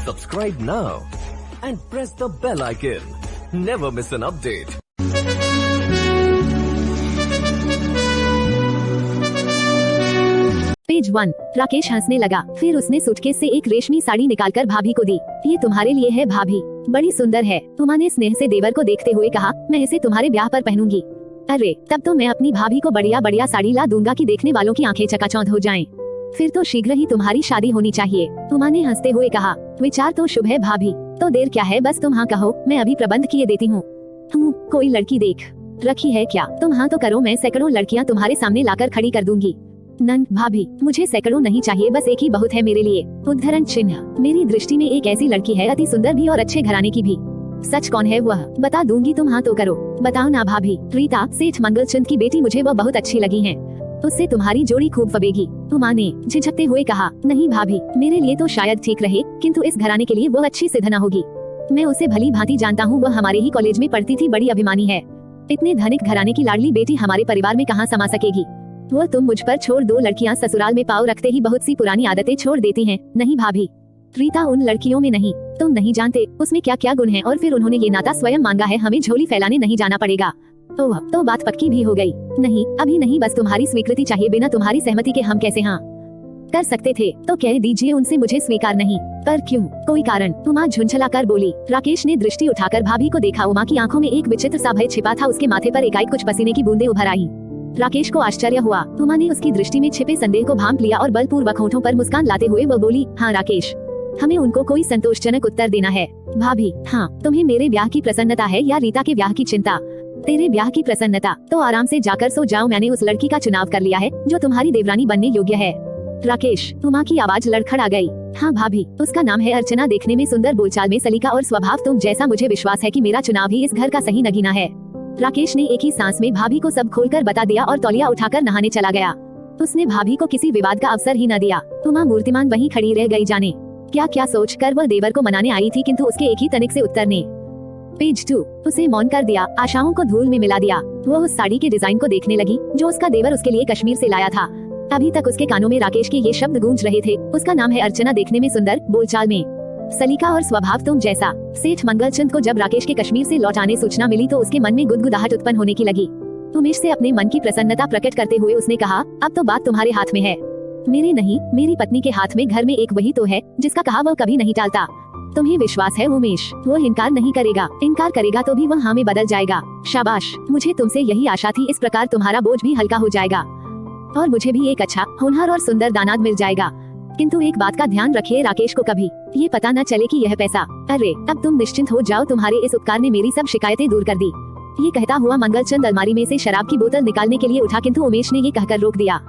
Subscribe now and press the bell icon. Never miss an update. Page 1। Rakesh हंसने लगा। फिर उसने सूटकेस से एक रेशमी साड़ी निकालकर भाभी को दी। ये तुम्हारे लिए है भाभी, बड़ी सुंदर है। तुमा ने स्नेह से देवर को देखते हुए कहा, मैं इसे तुम्हारे ब्याह पर पहनूंगी। अरे तब तो मैं अपनी भाभी को बढ़िया बढ़िया साड़ी ला दूंगा कि देखने वालों की आंखें चकाचौंध हो जाएं। फिर तो शीघ्र ही तुम्हारी शादी होनी चाहिए। तुमा ने हंसते हुए कहा, विचार तो शुभ है भाभी, तो देर क्या है, बस तुम हाँ कहो, मैं अभी प्रबंध किए देती हूँ। तुम कोई लड़की देख रखी है क्या? तुम हाँ तो करो, मैं सैकड़ों लड़कियाँ तुम्हारे सामने लाकर खड़ी कर दूंगी। नन भाभी, मुझे सैकड़ों नहीं चाहिए, बस एक ही बहुत है मेरे लिए। उद्धरण चिन्ह। मेरी दृष्टि में एक ऐसी लड़की है, अति सुंदर भी और अच्छे घराने की भी। सच कौन है वह बता दूंगी, तुम हाँ तो करो। बताओ ना भाभी। रीता, सेठ मंगलचंद की बेटी, मुझे वह बहुत अच्छी लगी है। उससे तुम्हारी जोड़ी खूब फबेगी। तुमा ने झिझकते हुए कहा, नहीं भाभी, मेरे लिए तो शायद ठीक रहे, किंतु इस घराने के लिए वो अच्छी सिद्ध न होगी। मैं उसे भली भांति जानता हूँ, वह हमारे ही कॉलेज में पढ़ती थी, बड़ी अभिमानी है। इतने धनिक घराने की लाडली बेटी हमारे परिवार में कहाँ समा सकेगी? वो तुम मुझ पर छोड़ दो, लड़कियाँ ससुराल में पाँव रखते ही बहुत सी पुरानी आदतें छोड़ देती हैं। नहीं भाभी, रीता उन लड़कियों में नहीं, तुम नहीं जानते उसमें क्या क्या गुण हैं, और फिर उन्होंने ये नाता स्वयं मांगा है, हमें झोली फैलाने नहीं जाना पड़ेगा। ओह, तो बात पक्की भी हो गई। नहीं, अभी नहीं, बस तुम्हारी स्वीकृति चाहिए। बिना तुम्हारी सहमति के हम कैसे हाँ कर सकते थे? तो कह दीजिए उनसे मुझे स्वीकार नहीं। पर क्यों? कोई कारण? उमा झुंझलाकर बोली। राकेश ने दृष्टि उठाकर भाभी को देखा। उमा की आंखों में एक विचित्र सा भय छिपा था। उसके माथे पर एकाएक कुछ पसीने की बूंदें उभर आई। राकेश को आश्चर्य हुआ। उमा ने उसकी दृष्टि में छिपे संदेह को भांप लिया और बलपूर्वक होठों पर मुस्कान लाते हुए वो बोली, हाँ राकेश, हमें उनको कोई संतोषजनक उत्तर देना है। भाभी, हाँ, तुम्हें मेरे ब्याह की प्रसन्नता है या रीता के ब्याह की चिंता? तेरे ब्याह की प्रसन्नता? तो आराम से जाकर सो जाओ, मैंने उस लड़की का चुनाव कर लिया है जो तुम्हारी देवरानी बनने योग्य है। राकेश, उमा की आवाज लड़खड़ा गई। हाँ भाभी, उसका नाम है अर्चना, देखने में सुंदर, बोलचाल में सलीका और स्वभाव तुम जैसा। मुझे विश्वास है कि मेरा चुनाव ही इस घर का सही नगीना है। राकेश ने एक ही सांस में भाभी को सब खोलकर बता दिया और तौलिया उठाकर नहाने चला गया। उसने भाभी को किसी विवाद का अवसर ही न दिया। उमा मूर्तिमान वहीं खड़ी रह गई। जाने क्या क्या सोचकर वह देवर को मनाने आई थी, किंतु उसके एक ही तनिक से उत्तर ने पेज 2 उसे मौन कर दिया, आशाओं को धूल में मिला दिया। वो उस साड़ी के डिजाइन को देखने लगी जो उसका देवर उसके लिए कश्मीर से लाया था। अभी तक उसके कानों में राकेश के ये शब्द गूंज रहे थे, उसका नाम है अर्चना, देखने में सुंदर, बोलचाल में सलीका और स्वभाव तुम जैसा। सेठ मंगलचंद को जब राकेश के कश्मीर से लौट आने सूचना मिली तो उसके मन में गुदगुदाहट उत्पन्न होने की लगी। उमेश से अपने मन की प्रसन्नता प्रकट करते हुए उसने कहा, अब तो बात तुम्हारे हाथ में है, मेरे नहीं, मेरी पत्नी के हाथ में। घर में एक वही तो है जिसका कहा वो कभी नहीं टालता। तुम्हें विश्वास है उमेश, वो इनकार नहीं करेगा। इनकार करेगा तो भी वह हाँ में बदल जाएगा। शाबाश, मुझे तुमसे यही आशा थी। इस प्रकार तुम्हारा बोझ भी हल्का हो जाएगा और मुझे भी एक अच्छा, होनहार और सुंदर दामाद मिल जाएगा। किंतु एक बात का ध्यान रखिए, राकेश को कभी ये पता न चले कि यह पैसा। अरे अब तुम निश्चिंत हो जाओ, तुम्हारे इस उपकार ने मेरी सब शिकायतें दूर कर दी। ये कहता हुआ मंगलचंद अलमारी में से शराब की बोतल निकालने के लिए उठा, किंतु उमेश ने ये कहकर रोक दिया,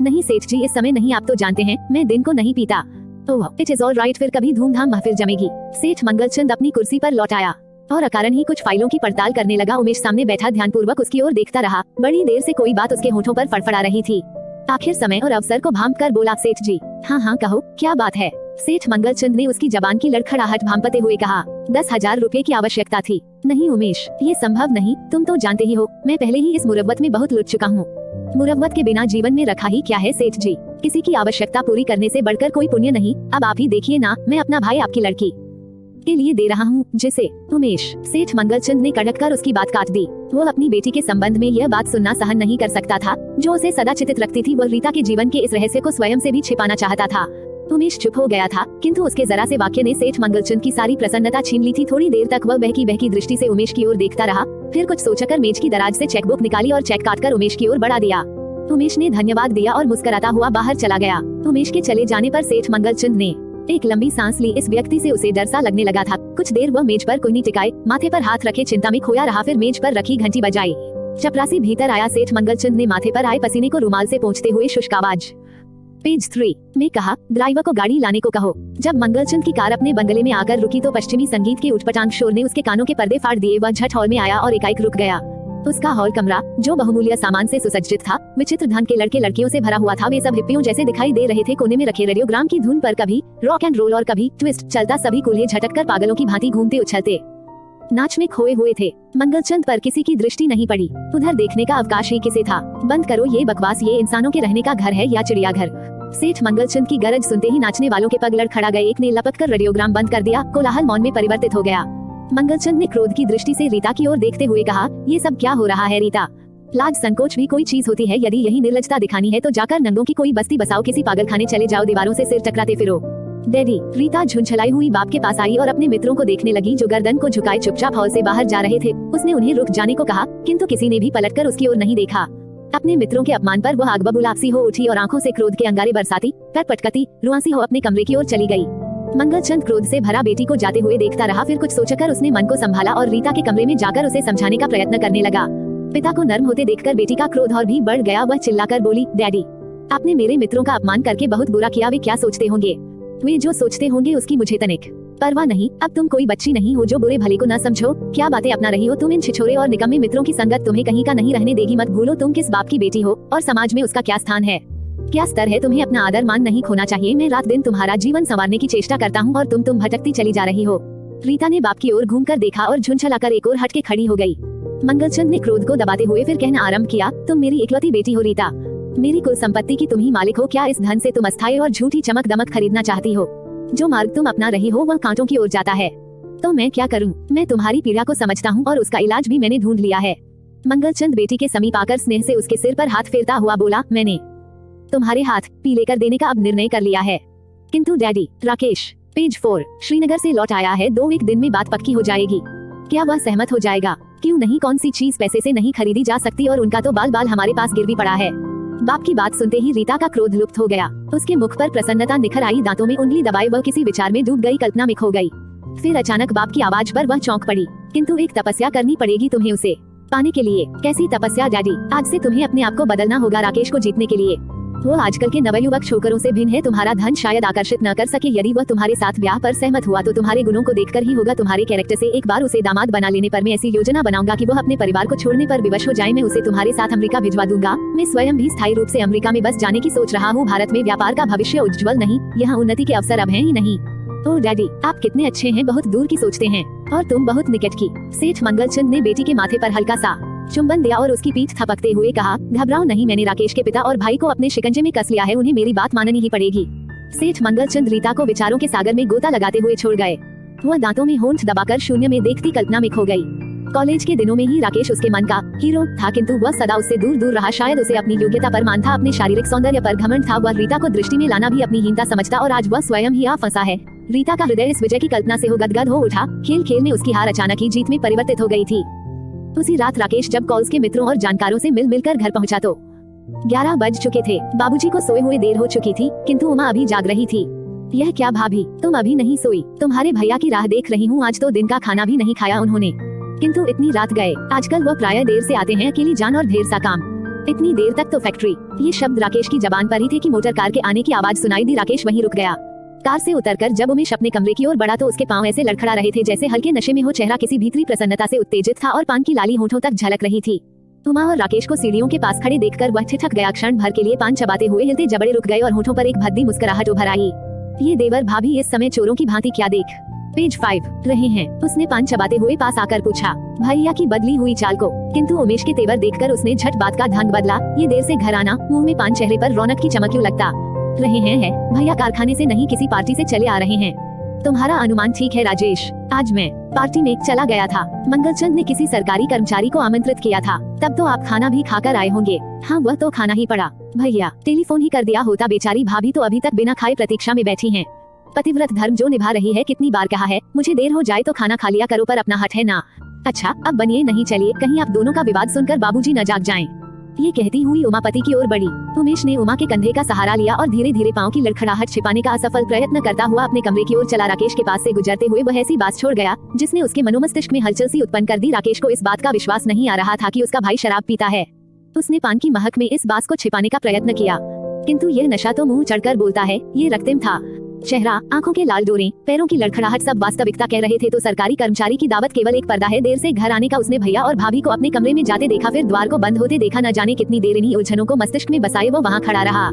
नहीं सेठ जी, इस समय नहीं, आप तो जानते हैं मैं दिन को नहीं पीता। ओह, इट इज ऑल राइट, फिर कभी धूमधाम महफिल जमेगी। सेठ मंगलचंद अपनी कुर्सी पर लौट आया और अकारण ही कुछ फाइलों की पड़ताल करने लगा। उमेश सामने बैठा ध्यानपूर्वक उसकी ओर देखता रहा। बड़ी देर से कोई बात उसके होठों पर फड़फड़ा रही थी। आखिर समय और अवसर को भांप कर बोला, सेठ जी। हाँ हाँ कहो, क्या बात है? सेठ मंगलचंद ने उसकी जबान की लड़खड़ाहट भांपते हुए कहा, 10,000 रुपए की आवश्यकता थी। नहीं उमेश, ये संभव नहीं, तुम तो जानते ही हो मैं पहले ही इस मुरव्वत में बहुत लुट चुका हूँ। मुरव्वत के बिना जीवन में रखा ही क्या है सेठ जी? किसी की आवश्यकता पूरी करने से बढ़कर कोई पुण्य नहीं। अब आप ही देखिए ना, मैं अपना भाई आपकी लड़की के लिए दे रहा हूँ, जिसे उमेश। सेठ मंगलचंद ने कड़क कर उसकी बात काट दी। वो अपनी बेटी के संबंध में यह बात सुनना सहन नहीं कर सकता था जो उसे सदा चिंतित रखती थी। वह रीता के जीवन के इस रहस्य को स्वयं से भी छिपाना चाहता था। उमेश चुप हो गया था, किंतु उसके जरा से वाक्य ने सेठ मंगलचंद की सारी प्रसन्नता छीन ली थी। थोड़ी देर तक वह बहकी बहकी दृष्टि से उमेश की ओर देखता रहा, फिर कुछ सोचकर मेज की दराज से चेकबुक निकाली और चेक काटकर उमेश की ओर बढ़ा दिया। उमेश ने धन्यवाद दिया और मुस्कुराता हुआ बाहर चला गया। उमेश के चले जाने पर सेठ मंगलचंद ने एक लंबी सांस ली। इस व्यक्ति से उसे डर सा लगने लगा था। कुछ देर वह मेज पर कुन्नी टिकाए, माथे पर हाथ रखे चिंता में खोया रहा। फिर मेज पर रखी घंटी बजाई। चपरासी भीतर आया। सेठ मंगलचंद ने माथे पर आए पसीने को रुमाल से पोंछते हुए शुष्क आवाज पेज 3 में कहा, ड्राइवर को गाड़ी लाने को कहो। जब मंगलचंद की कार अपने बंगले में आकर रुकी तो पश्चिमी संगीत के उटपटांग शोर ने उसके कानों के पर्दे फाड़ दिए। वह झट हॉल में आया और एकाएक रुक गया। उसका हॉल कमरा, जो बहुमूल्य सामान से सुसज्जित था, विचित्र ढंग के लड़के लड़कियों से भरा हुआ था। वे सब हिप्पियों जैसे दिखाई दे रहे थे। कोने में रखे रेडियोग्राम की धुन पर कभी रॉक एंड रोल और कभी ट्विस्ट चलता। सभी कूल्हे झटक कर पागलों की भांति घूमते उछलते नाच में खोए हुए थे। मंगलचंद पर किसी की दृष्टि नहीं पड़ी। उधर देखने का अवकाश ही किसे था। बंद करो ये बकवास, ये इंसानों के रहने का घर है या चिड़ियाघर? सेठ मंगलचंद की गरज सुनते ही नाचने वालों के पग लड़खड़ा गए। एक ने लपक कर रेडियोग्राम बंद कर दिया। कोलाहल मौन में परिवर्तित हो गया। मंगलचंद ने क्रोध की दृष्टि से रीता की ओर देखते हुए कहा, ये सब क्या हो रहा है रीता? लाज संकोच भी कोई चीज होती है? यदि यही निर्लजता दिखानी है तो जाकर नंगों की कोई बस्ती बसाओ, किसी पागलखाने चले जाओ, दीवारों से सिर टकराते फिरो। डैडी। रीता झुंझलाई हुई बाप के पास आई और अपने मित्रों को देखने लगी जो गर्दन को झुकाए चुपचाप हॉल से बाहर जा रहे थे। उसने उन्हें रुक जाने को कहा, किंतु किसी ने भी पलटकर उसकी ओर नहीं देखा। अपने मित्रों के अपमान पर वह आग बबूला सी हो उठी और आंखों से क्रोध के अंगारे बरसाती, पैर पटकती, रुआंसी हो अपने कमरे की ओर चली गई। मंगलचंद क्रोध से भरा बेटी को जाते हुए देखता रहा। फिर कुछ सोचकर उसने मन को संभाला और रीता के कमरे में जाकर उसे समझाने का प्रयत्न करने लगा। पिता को नर्म होते देखकर बेटी का क्रोध और भी बढ़ गया। वह चिल्लाकर बोली, डैडी, आपने मेरे मित्रों का अपमान करके बहुत बुरा किया। वे क्या सोचते होंगे? वे जो सोचते होंगे उसकी मुझे तनिक परवाह नहीं। अब तुम कोई बच्ची नहीं हो जो बुरे भले को न समझो। क्या बातें अपना रही हो तुम? इन छिछोरे और निकम्मे मित्रों की संगत तुम्हें कहीं का नहीं रहने देगी। मत भूलो तुम किस बाप की बेटी हो और समाज में उसका क्या स्थान है, क्या स्तर है। तुम्हें अपना आदर मान नहीं खोना चाहिए। मैं रात दिन तुम्हारा जीवन संवारने की चेष्टा करता हूँ और तुम भटकती चली जा रही हो। रीता ने बाप की ओर घूमकर देखा और झुंझलाकर एक ओर हट के खड़ी हो गई। मंगलचंद ने क्रोध को दबाते हुए फिर कहना आरंभ किया, तुम मेरी इकलौती बेटी हो रीता। मेरी कुल संपत्ति की तुम ही मालिक हो। क्या इस धन से तुम अस्थायी और झूठी चमक दमक खरीदना चाहती हो? जो मार्ग तुम अपना रही हो वह कांटों की ओर जाता है। तो मैं क्या करूं? मैं तुम्हारी पीड़ा को समझता हूं और उसका इलाज भी मैंने ढूंढ लिया है। मंगलचंद बेटी के समीप आकर स्नेह से उसके सिर पर हाथ फेरता हुआ बोला, मैंने तुम्हारे हाथ पीले कर देने का अब निर्णय कर लिया है। किंतु डैडी। राकेश। पेज 4। श्रीनगर से लौट आया है। 2-1 दिन में बात पक्की हो जाएगी। क्या वह सहमत हो जाएगा? क्यों नहीं? कौन सी चीज पैसे से नहीं खरीदी जा सकती और उनका तो बाल बाल हमारे पास गिरवी पड़ा है। बाप की बात सुनते ही रीता का क्रोध लुप्त हो गया। उसके मुख पर प्रसन्नता निखर आई। दांतों में उंगली दबाए वह किसी विचार में डूब गई, कल्पना में खो गई। फिर अचानक बाप की आवाज पर वह चौंक पड़ी। किंतु एक तपस्या करनी पड़ेगी तुम्हें उसे पाने के लिए। कैसी तपस्या डैडी? आज से तुम्हें अपने आप को बदलना होगा राकेश को जीतने के लिए। वो आजकल के नवयुवक छोकरों से भिन्न है। तुम्हारा धन शायद आकर्षित न कर सके। यदि वह तुम्हारे साथ ब्याह पर सहमत हुआ तो तुम्हारे गुणों को देखकर ही होगा, तुम्हारे कैरेक्टर से। एक बार उसे दामाद बना लेने पर मैं ऐसी योजना बनाऊंगा कि वह अपने परिवार को छोड़ने पर विवश हो जाए। मैं उसे तुम्हारे साथ अमेरिका भिजवा दूंगा। मैं स्वयं भी स्थायी रूप से अमेरिका में बस जाने की सोच रहा हूँ। भारत में व्यापार का भविष्य उज्ज्वल नहीं, यहाँ उन्नति के अवसर अब हैं ही नहीं। ओह डैडी, आप कितने अच्छे हैं, बहुत दूर की सोचते हैं और तुम बहुत निकट की। सेठ मंगलचंद ने बेटी के माथे पर हल्का सा चुंबन दिया और उसकी पीठ थपकते हुए कहा, घबराओ नहीं, मैंने राकेश के पिता और भाई को अपने शिकंजे में कस लिया है। उन्हें मेरी बात माननी ही पड़ेगी। सेठ मंगलचंद रीता को विचारों के सागर में गोता लगाते हुए छोड़ गए। वह दांतों में होंठ दबाकर शून्य में देखती कल्पना में खो गई। कॉलेज के दिनों में ही राकेश उसके मन का हीरो था, किंतु वह सदा उससे दूर दूर रहा। शायद उसे अपनी योग्यता पर मान था, अपने शारीरिक सौंदर्य पर घमंड था। वह रीता को दृष्टि में लाना भी अपनी हीनता समझता और आज वह स्वयं ही आ फंसा है। रीता का हृदय इस विजय की कल्पना से गदगद हो उठा। खेल खेल में उसकी हार अचानक ही जीत में परिवर्तित हो गई थी। उसी रात राकेश जब कॉलेज के मित्रों और जानकारों से मिल मिलकर घर पहुंचा तो 11 बज चुके थे। बाबूजी को सोए हुए देर हो चुकी थी, किंतु उमा अभी जाग रही थी। यह क्या भाभी, तुम अभी नहीं सोई? तुम्हारे भैया की राह देख रही हूँ। आज तो दिन का खाना भी नहीं खाया उन्होंने, किंतु इतनी रात गए। आजकल वह प्रायः देर से आते हैं, अकेली जान और ढेर सा काम। इतनी देर तक तो फैक्ट्री। ये शब्द राकेश की जबान पर ही थे कि मोटर कार के आने की आवाज सुनाई दी। राकेश वहीं रुक गया। कार से उतरकर जब उमेश अपने कमरे की ओर बढ़ा तो उसके पांव ऐसे लड़खड़ा रहे थे जैसे हल्के नशे में हो। चेहरा किसी भीतरी प्रसन्नता से उत्तेजित था और पान की लाली होठों तक झलक रही थी। उमा और राकेश को सीढ़ियों के पास खड़े देखकर वह ठिठक गया। क्षण भर के लिए पान चबाते हुए हिलते जबड़े रुक गए और होठों पर एक भद्दी मुस्कुराहट उभर आई। ये देवर भाभी इस समय चोरों की भांति क्या देख पेज 5 रहे हैं? उसने पान चबाते हुए पास आकर पूछा भैया की बदली हुई चाल को। किंतु उमेश के तेवर देखकर उसने झट बात का ढंग बदला। ये देर से घर आना, मुंह में पान, चेहरे पर रौनक की चमक क्यों लगता रहे हैं? है भैया कारखाने से नहीं किसी पार्टी से चले आ रहे हैं। तुम्हारा अनुमान ठीक है राजेश, आज मैं पार्टी में चला गया था। मंगलचंद ने किसी सरकारी कर्मचारी को आमंत्रित किया था। तब तो आप खाना भी खाकर आए होंगे। हाँ, वह तो खाना ही पड़ा। भैया टेलीफोन ही कर दिया होता। बेचारी भाभी तो अभी तक बिना खाए प्रतीक्षा में बैठी हैं। पतिव्रत धर्म जो निभा रही है। कितनी बार कहा है मुझे देर हो जाए तो खाना खा लिया करो, पर अपना हट है ना। अच्छा अब बनिए, नहीं चलिए, कहीं आप दोनों का विवाद सुनकर बाबूजी न जाग जाएं। ये कहती हुई उमा पति की ओर बढ़ी। उमेश ने उमा के कंधे का सहारा लिया और धीरे धीरे पाँव की लड़खड़ाहट छिपाने का असफल प्रयत्न करता हुआ अपने कमरे की ओर चला। राकेश के पास से गुजरते हुए वह ऐसी बात छोड़ गया जिसने उसके मनोमस्तिष्क में हलचल सी उत्पन्न कर दी। राकेश को इस बात का विश्वास नहीं आ रहा था कि उसका भाई शराब पीता है। उसने पान की महक में इस बात को छिपाने का प्रयत्न किया, किंतु यह नशा तो मुंह चढ़कर बोलता है। ये रक्तिम था। चेहरा, आंखों के लाल डोरे, पैरों की लड़खड़ाहट सब वास्तविकता कह रहे थे। तो सरकारी कर्मचारी की दावत केवल एक पर्दा है। देर से घर आने का उसने भैया और भाभी को अपने कमरे में जाते देखा, फिर द्वार को बंद होते देखा। न जाने कितनी देर इन्हीं उलझनों को मस्तिष्क में बसाए वो वहाँ खड़ा रहा।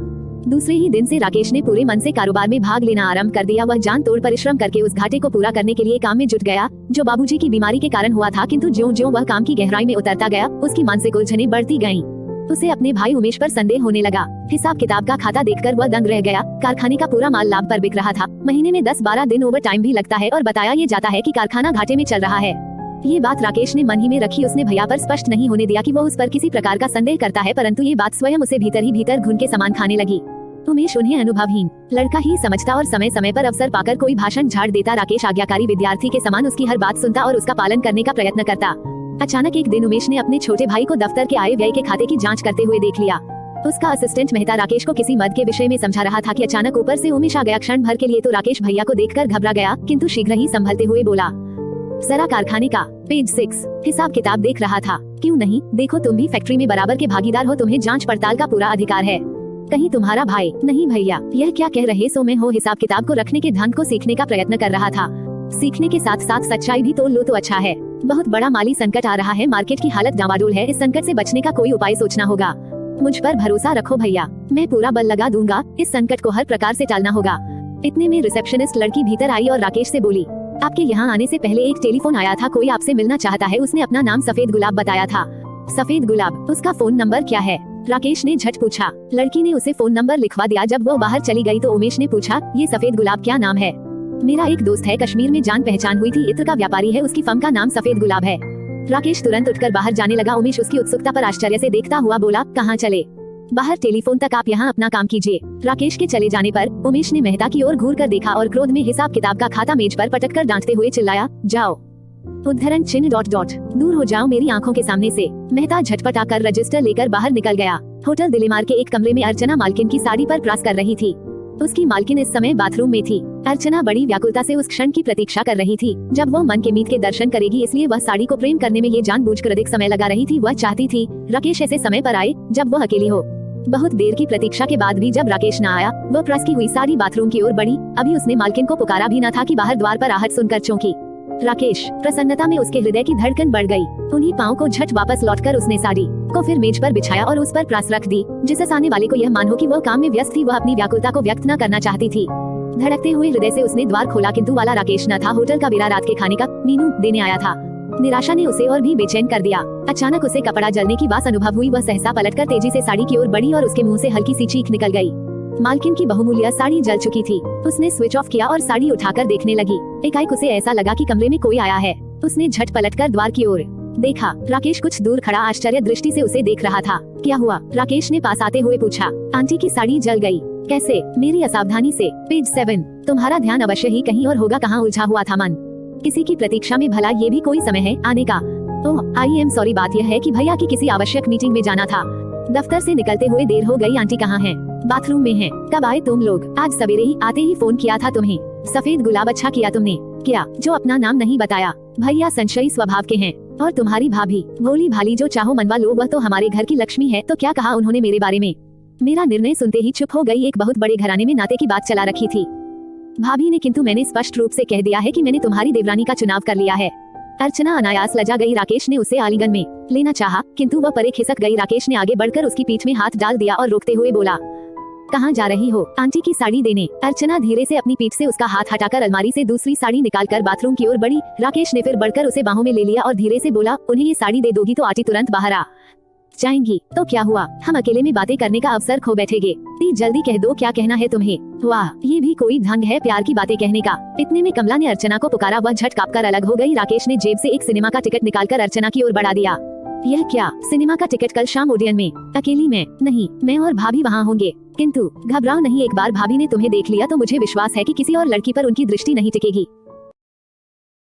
दूसरे ही दिन से राकेश ने पूरे मन से कारोबार में भाग लेना आरंभ कर दिया। वह जान तोड़ परिश्रम करके उस घाटे को पूरा करने के लिए काम में जुट गया जो बाबूजी की बीमारी के कारण हुआ था। किंतु ज्यों ज्यों वह काम की गहराई में उतरता गया उसकी मानसिक उलझनें बढ़ती गईं। उसे अपने भाई उमेश पर संदेह होने लगा। हिसाब किताब का खाता देखकर वह दंग रह गया। कारखाने का पूरा माल लाभ पर बिक रहा था। महीने में 10-12 दिन ओवर टाइम भी लगता है और बताया ये जाता है कि कारखाना घाटे में चल रहा है। ये बात राकेश ने मन ही में रखी। उसने भैया पर स्पष्ट नहीं होने दिया कि वो उस पर किसी प्रकार का संदेह करता है, परंतु ये बात स्वयं उसे भीतर ही भीतर घुन के समान खाने लगी। उमेश उन्हें अनुभवहीन लड़का ही समझता और समय समय पर अवसर पाकर कोई भाषण झाड़ देता। राकेश आज्ञाकारी विद्यार्थी के समान उसकी हर बात सुनता और उसका पालन करने का प्रयत्न करता। अचानक एक दिन उमेश ने अपने छोटे भाई को दफ्तर के आय व्यय के खाते की जांच करते हुए देख लिया। उसका असिस्टेंट मेहता राकेश को किसी मद के विषय में समझा रहा था कि अचानक ऊपर से उमेश आ गया। क्षण भर के लिए तो राकेश भैया को देखकर घबरा गया, किंतु शीघ्र ही संभलते हुए बोला, जरा कारखाने का पेज 6 हिसाब किताब देख रहा था। क्यों नहीं, देखो तुम भी फैक्ट्री में बराबर के भागीदार हो, तुम्हें जांच पड़ताल का पूरा अधिकार है। कहीं तुम्हारा भाई नहीं भैया, यह क्या कह रहे सो मैं हो हिसाब किताब को रखने के ढंग को सीखने का प्रयत्न कर रहा था। सीखने के साथ साथ सच्चाई भी तोल लो तो अच्छा है। बहुत बड़ा माली संकट आ रहा है, मार्केट की हालत डामाडोल है, इस संकट से बचने का कोई उपाय सोचना होगा। मुझ पर भरोसा रखो भैया, मैं पूरा बल लगा दूंगा, इस संकट को हर प्रकार से टालना होगा। इतने में रिसेप्शनिस्ट लड़की भीतर आई और राकेश से बोली, आपके यहाँ आने से पहले एक टेलीफोन आया था, कोई आपसे मिलना चाहता है। उसने अपना नाम सफेद गुलाब बताया था। सफेद गुलाब, उसका फोन नंबर क्या है? राकेश ने झट पूछा। लड़की ने उसे फोन नंबर लिखवा दिया। जब वो बाहर चली गई तो उमेश ने पूछा, ये सफेद गुलाब क्या नाम है? मेरा एक दोस्त है, कश्मीर में जान पहचान हुई थी, इत्र का व्यापारी है, उसकी फर्म का नाम सफेद गुलाब है। राकेश तुरंत उठकर बाहर जाने लगा। उमेश उसकी उत्सुकता पर आश्चर्य से देखता हुआ बोला, कहाँ चले? बाहर टेलीफोन तक, आप यहाँ अपना काम कीजिए। राकेश के चले जाने पर उमेश ने मेहता की ओर घूर कर देखा और क्रोध में हिसाब किताब का खाता मेज पर पटक कर डांटते हुए चिल्लाया, जाओ उद्धरण चिन्ह ... दूर हो जाओ मेरी आंखों के सामने से। मेहता झटपट आकर रजिस्टर लेकर बाहर निकल गया। होटल दिलेमार के एक कमरे में अर्चना मालकिन की साड़ी पर प्रास कर रही थी। उसकी मालकिन इस समय बाथरूम में थी। अर्चना बड़ी व्याकुलता से उस क्षण की प्रतीक्षा कर रही थी जब वो मन के मीत के दर्शन करेगी, इसलिए वह साड़ी को प्रेम करने में ये जानबूझकर अधिक समय लगा रही थी। वह चाहती थी राकेश ऐसे समय पर आए जब वह अकेली हो। बहुत देर की प्रतीक्षा के बाद भी जब राकेश न आया, वह प्रेस की हुई साड़ी बाथरूम की ओर बढ़ी। अभी उसने मालकिन को पुकारा भी न था कि बाहर द्वार पर आहट सुनकर चौंकी। राकेश, प्रसन्नता में उसके हृदय की धड़कन बढ़ गई। उन्हीं पाँव को झट वापस लौटकर उसने साड़ी को फिर मेज पर बिछाया और उस पर प्रास रख दी, जिससे सामने वाले को यह मान हो कि वह काम में व्यस्त थी। वह अपनी व्याकुलता को व्यक्त न करना चाहती थी। धड़कते हुए हृदय से उसने द्वार खोला, किंतु वाला राकेश न था। होटल का बेरा रात के खाने का मीनू देने आया था। निराशा ने उसे और भी बेचैन कर दिया। अचानक उसे कपड़ा जलने की बात अनुभव हुई। वह सहसा पलटकर तेजी से साड़ी की ओर बढ़ी और उसके मुंह से हल्की सी चीख निकल गई। मालकिन की बहुमूल्य साड़ी जल चुकी थी। उसने स्विच ऑफ किया और साड़ी उठाकर देखने लगी। एकाएक उसे ऐसा लगा कि कमरे में कोई आया है। उसने झट पलटकर द्वार की ओर देखा। राकेश कुछ दूर खड़ा आश्चर्य दृष्टि से उसे देख रहा था। क्या हुआ? राकेश ने पास आते हुए पूछा। आंटी की साड़ी जल गई। कैसे? मेरी असावधानी से। पेज 7। तुम्हारा ध्यान अवश्य ही कहीं और होगा, कहाँ उलझा हुआ था मन? किसी की प्रतीक्षा में भला ये भी कोई समय है आने का? ओह, आई एम सॉरी, बात यह है कि भैया की किसी आवश्यक मीटिंग में जाना था। दफ्तर से निकलते हुए देर हो गई। आंटी कहाँ हैं? बाथरूम में हैं। कब आए तुम लोग? आज सवेरे ही, आते ही फोन किया था तुम्हें। सफेद गुलाब, अच्छा किया तुमने। क्या? जो अपना नाम नहीं बताया। भैया संशयी स्वभाव के हैं। और तुम्हारी भाभी भोली भाली, जो चाहो मनवा लो, वह तो हमारे घर की लक्ष्मी है। तो क्या कहा उन्होंने मेरे बारे में? मेरा निर्णय सुनते ही चुप हो गई। एक बहुत बड़े घराने में नाते की बात चला रखी थी भाभी ने, किंतु मैंने स्पष्ट रूप से कह दिया है कि मैंने तुम्हारी देवरानी का चुनाव कर लिया है। अर्चना अनायास लजा गई। राकेश ने उसे आलिंगन में लेना चाहा, किंतु वह परे खिसक गई। राकेश ने आगे बढ़कर उसकी पीठ में हाथ डाल दिया और रोकते हुए बोला, कहाँ जा रही हो? आंटी की साड़ी देने। अर्चना धीरे से अपनी पीठ से उसका हाथ हटाकर अलमारी से दूसरी साड़ी निकालकर बाथरूम की ओर बढ़ी। राकेश ने फिर बढ़कर उसे बाहों में ले लिया और धीरे से बोला, उन्हें ये साड़ी दे दोगी तो आंटी तुरंत बाहर आ जाएंगी। तो क्या हुआ? हम अकेले में बातें करने का अवसर खो बैठेंगे। जल्दी कह दो, क्या कहना है तुम्हें? वाह, ये भी कोई ढंग है प्यार की बातें कहने का। इतने में कमला ने अर्चना को पुकारा। वह झट कांपकर अलग हो गई। राकेश ने जेब से एक सिनेमा का टिकट निकालकर अर्चना की ओर बढ़ा दिया। यह क्या? सिनेमा का टिकट? कल शाम ओडियन में। अकेली में? नहीं, मैं और भाभी वहाँ होंगे। किंतु घबराओ नहीं, एक बार भाभी ने तुम्हें देख लिया तो मुझे विश्वास है कि किसी और लड़की पर उनकी दृष्टि नहीं टिकेगी।